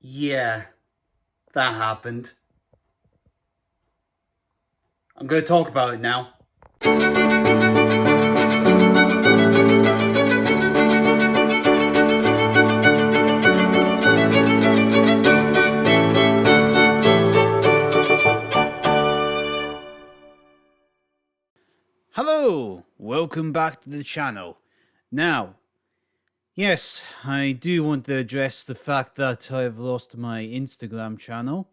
Yeah, that happened. I'm going to talk about it now. Hello, welcome back to the channel. Now, yes, I do want to address the fact that I've lost my Instagram channel,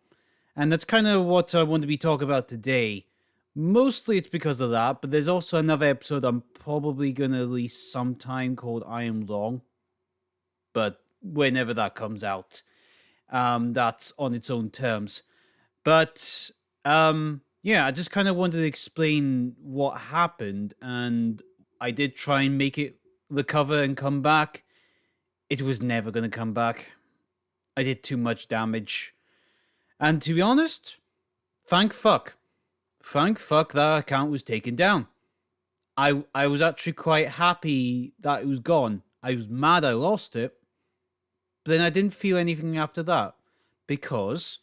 and that's kind of what I want to be talking about today. Mostly it's because of that, but there's also another episode I'm probably going to release sometime called I Am Long, but whenever that comes out, that's on its own terms. But yeah, I just kind of wanted to explain what happened, and I did try and make it recover and come back. It was never going to come back. I did too much damage. And to be honest, thank fuck. Thank fuck that account was taken down. I was actually quite happy that it was gone. I was mad I lost it, but then I didn't feel anything after that because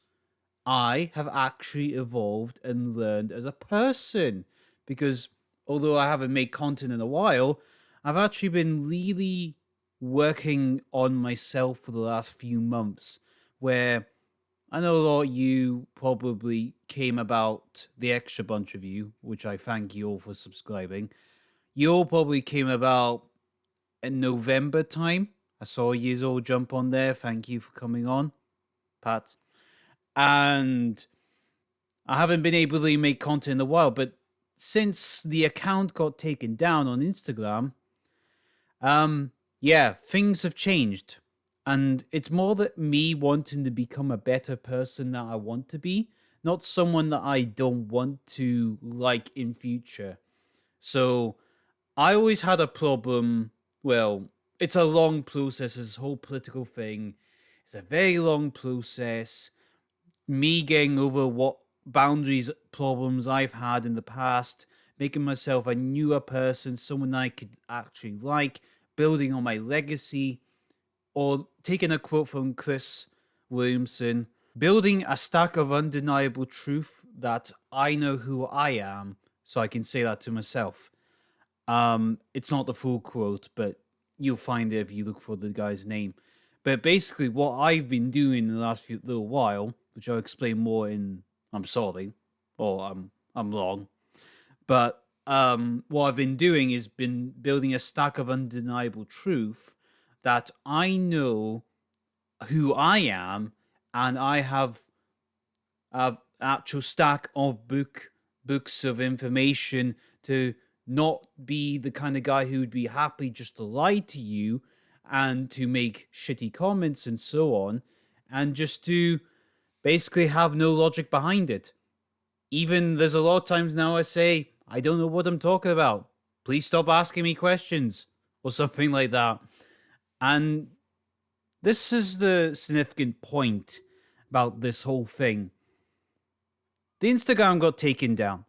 I have actually evolved and learned as a person. Because although I haven't made content in a while, I've actually been really working on myself for the last few months. Where I know a lot of you probably came about, the extra bunch of you, which I thank you all for subscribing. You all probably came about in November time. I saw you all jump on there. Thank you for coming on, Pat. And I haven't been able to make content in a while, but since the account got taken down on Instagram, yeah, things have changed. And it's more that me wanting to become a better person that I want to be, not someone that I don't want to like in future. So I always had a problem. Well, it's a long process, this whole political thing. It's a very long process. Me getting over what boundaries problems I've had in the past, making myself a newer person, someone I could actually like, building on my legacy, or taking a quote from Chris Williamson, building a stack of undeniable truth that I know who I am, so I can say that to myself. It's not the full quote, but you'll find it if you look for the guy's name. But basically, what I've been doing in the last few little while, which I'll explain more in I'm sorry, or I'm wrong. But what I've been doing is been building a stack of undeniable truth that I know who I am, and I have an actual stack of books of information to not be the kind of guy who would be happy just to lie to you and to make shitty comments and so on, and just to basically have no logic behind it. Even there's a lot of times now I say, I don't know what I'm talking about. Please stop asking me questions or something like that. And this is the significant point about this whole thing. The Instagram got taken down.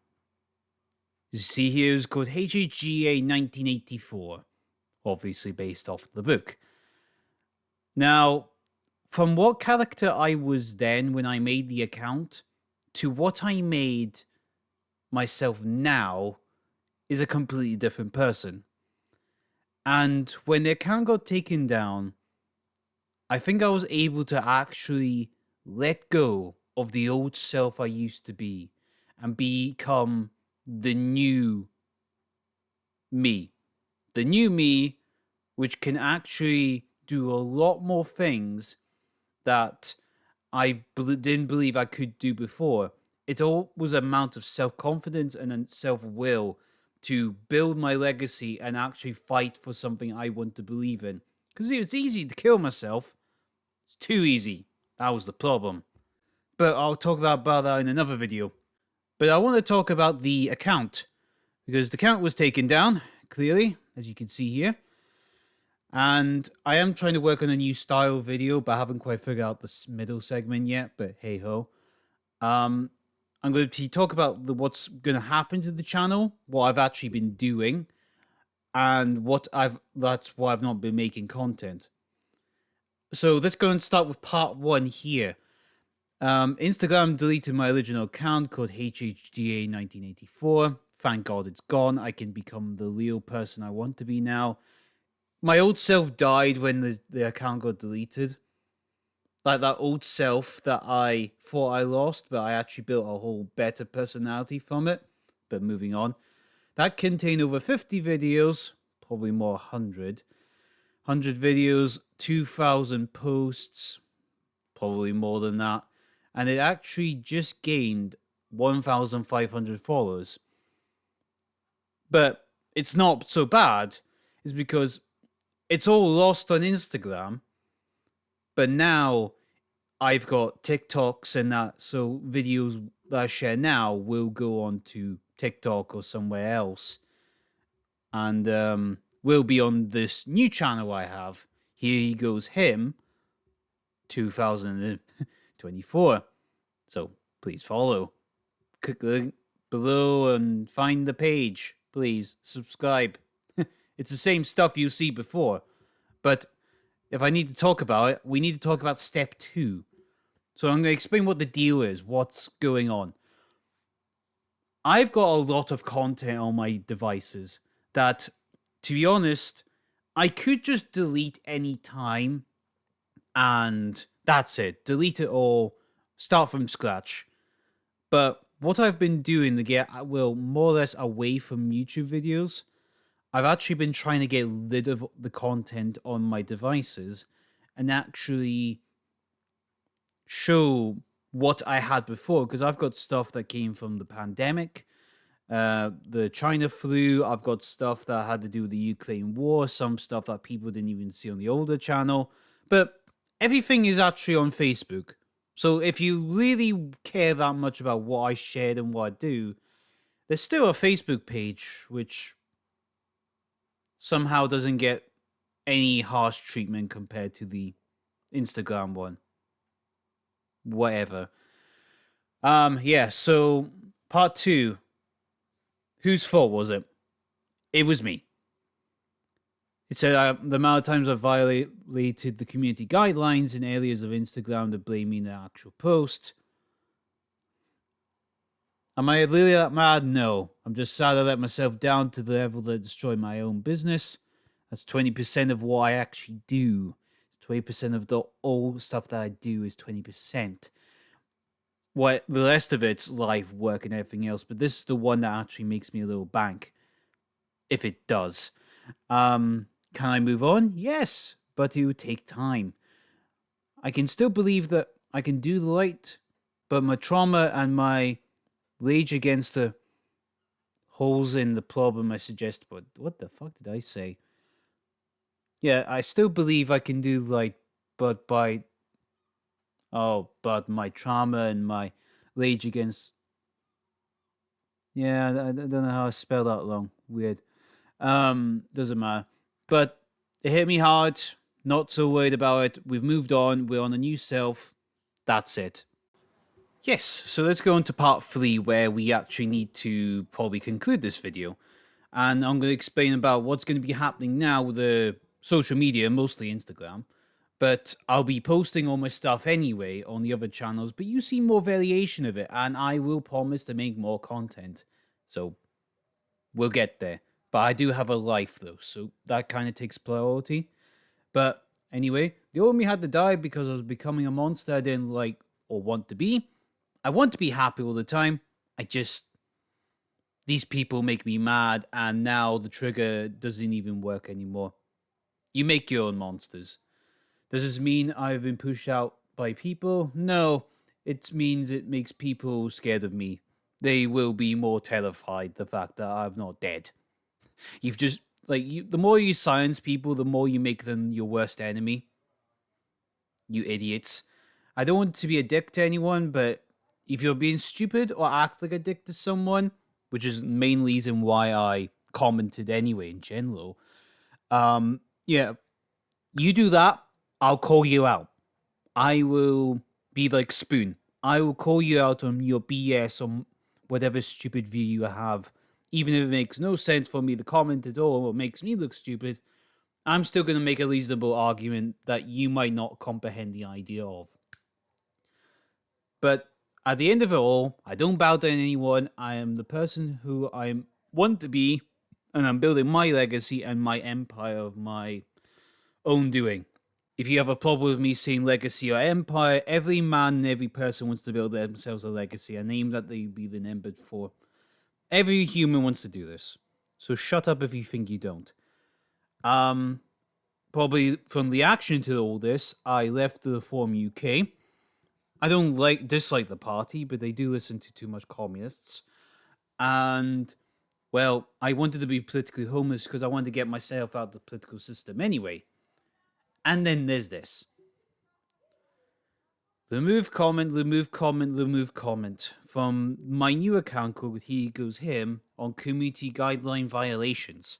You see here is called HHGA 1984, obviously based off the book. Now, from what character I was then when I made the account to what I made myself now is a completely different person. And when the account got taken down, I think I was able to actually let go of the old self I used to be and become the new me. The new me, which can actually do a lot more things that I didn't believe I could do before. It all was an amount of self confidence and self will to build my legacy and actually fight for something I want to believe in. Because it's easy to kill myself. It's too easy. That was the problem. But I'll talk about that in another video. But I want to talk about the account. Because the account was taken down, clearly, as you can see here. And I am trying to work on a new style video, but I haven't quite figured out the middle segment yet. But hey ho. I'm going to talk about what's going to happen to the channel, what I've actually been doing, and that's why I've not been making content. So let's go and start with part 1 here. Instagram deleted my original account called HHGA1984. Thank God it's gone. I can become the real person I want to be now. My old self died when the account got deleted. Like that old self that I thought I lost, but I actually built a whole better personality from it. But moving on. That contained over 50 videos, probably more 100. 100 videos, 2,000 posts, probably more than that. And it actually just gained 1,500 followers. But it's not so bad, is because it's all lost on Instagram. But now I've got TikToks and that, so videos that I share now will go on to TikTok or somewhere else. And will be on this new channel I have. Here he goes him 2024. So please follow. Click the link below and find the page. Please subscribe. It's the same stuff you see before. But if I need to talk about it, we need to talk about step 2. So I'm going to explain what the deal is, what's going on. I've got a lot of content on my devices that, to be honest, I could just delete any time and that's it. Delete it all, start from scratch. But what I've been doing to get, well, more or less away from YouTube videos, I've actually been trying to get rid of the content on my devices and actually show what I had before, because I've got stuff that came from the pandemic, the China flu. I've got stuff that had to do with the Ukraine war, some stuff that people didn't even see on the older channel. But everything is actually on Facebook. So if you really care that much about what I shared and what I do, there's still a Facebook page which somehow doesn't get any harsh treatment compared to the Instagram one. Whatever. Yeah, so part 2. Whose fault was it? It was me. It said the amount of times I violated the community guidelines in areas of Instagram that blame me in the actual post. Am I really that mad? No. I'm just sad I let myself down to the level that destroyed my own business. That's 20% of what I actually do. 20% of the old stuff that I do is 20%. What the rest of it's life, work, and everything else. But this is the one that actually makes me a little bank. If it does. Can I move on? Yes, but it would take time. I can still believe that I can do the right, but my trauma and my rage against the holes in the problem I suggest. But what the fuck did I say? Yeah, I still believe I can do right, but but my trauma and my rage against. Yeah, I don't know how I spelled that wrong. Weird. Doesn't matter. But it hit me hard. Not so worried about it. We've moved on. We're on a new self. That's it. Yes, so let's go on to part 3, where we actually need to probably conclude this video. And I'm going to explain about what's going to be happening now with the social media, mostly Instagram. But I'll be posting all my stuff anyway on the other channels, but you see more variation of it, and I will promise to make more content. So we'll get there. But I do have a life though, so that kind of takes priority. But anyway, the old me had to die because I was becoming a monster I didn't like or want to be. I want to be happy all the time. These people make me mad, and now the trigger doesn't even work anymore. You make your own monsters. Does this mean I've been pushed out by people? No, it means it makes people scared of me. They will be more terrified the fact that I'm not dead. You've just, the more you silence people, the more you make them your worst enemy. You idiots. I don't want to be a dick to anyone, but if you're being stupid or act like a dick to someone, which is the main reason why I commented anyway in general, yeah, you do that, I'll call you out. I will be like Spoon. I will call you out on your BS on whatever stupid view you have. Even if it makes no sense for me to comment at all or makes me look stupid, I'm still going to make a reasonable argument that you might not comprehend the idea of. But at the end of it all, I don't bow down to anyone. I am the person who I want to be, and I'm building my legacy and my empire of my own doing. If you have a problem with me saying legacy or empire, every man and every person wants to build themselves a legacy, a name that they be remembered for. Every human wants to do this. So shut up if you think you don't. Probably from reaction to all this, I left the Reform UK. I don't dislike the party, but they do listen to too much communists. And well, I wanted to be politically homeless because I wanted to get myself out of the political system anyway. And then there's this. Remove comment, remove comment, remove comment from my new account called He Goes Him on community guideline violations.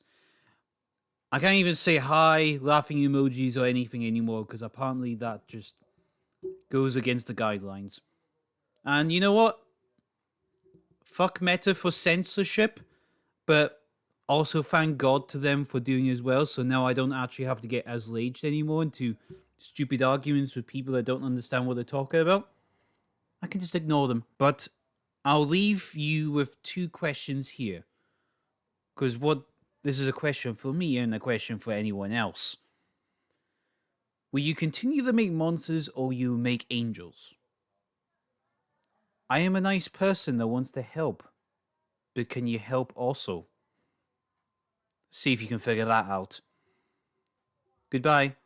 I can't even say hi, laughing emojis, or anything anymore because apparently that just goes against the guidelines. And you know what? Fuck Meta for censorship, but also thank God to them for doing as well. So now I don't actually have to get as raged anymore into stupid arguments with people that don't understand what they're talking about. I can just ignore them. But I'll leave you with two questions here. Because this is a question for me and a question for anyone else. Will you continue to make monsters or will you make angels? I am a nice person that wants to help. But can you help also? See if you can figure that out. Goodbye.